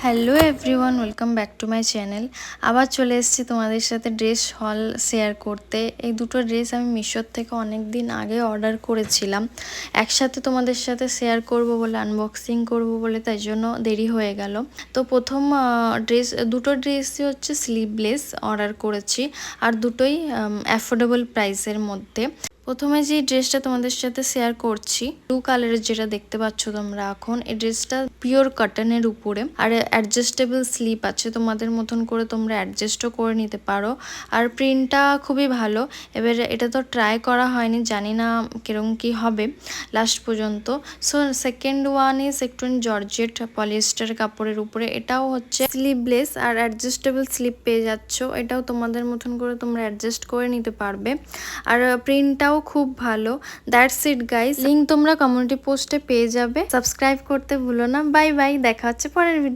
Hello everyone, welcome back to my channel. আবার চলে এসেছি তোমাদের সাথে ড্রেস হল শেয়ার করতে। এই দুটো ড্রেস আমি মিশোর থেকে অনেক দিন আগে অর্ডার করেছিলাম, একসাথে তোমাদের সাথে শেয়ার করব বলে, আনবক্সিং করব বলে, তাই জন্য দেরি হয়ে গেল। তো প্রথম দুটো ড্রেসই হচ্ছে স্লিভলেস অর্ডার করেছি, আর দুটোই অ্যাফোর্ডেবল প্রাইসের মধ্যে। প্রথমে যে ড্রেসটা তোমাদের সাথে শেয়ার করছি, ব্লু কালারের, যেটা দেখতে পাচ্ছ তোমরা এখন, এই ড্রেসটা পিওর কটনের উপরে, আর অ্যাডজাস্টেবল স্লিপ আছে, তোমাদের মতন করে তোমরা অ্যাডজাস্টও করে নিতে পারো। আর প্রিন্টটা খুবই ভালো। এবার এটা তো ট্রাই করা হয়নি, জানি না কিরকম কি হবে লাস্ট পর্যন্ত। সো সেকেন্ড ওয়ান ইজ একটু জর্জেট পলিয়েস্টার কাপড়ের উপরে, এটাও হচ্ছে স্লিভলেস আর অ্যাডজাস্টেবল স্লিপ পেয়ে যাচ্ছ। এটাও তোমাদের মতন করে তোমরা অ্যাডজাস্ট করে নিতে পারবে, আর প্রিন্টটাও খুব ভালো। দ্যাটস ইট গাইস, লিঙ্ক তোমরা কমিউনিটি পোস্টে পেয়ে যাবে। সাবস্ক্রাইব করতে ভুলো না। বাই বাই, দেখা হচ্ছে পরের ভিডিও।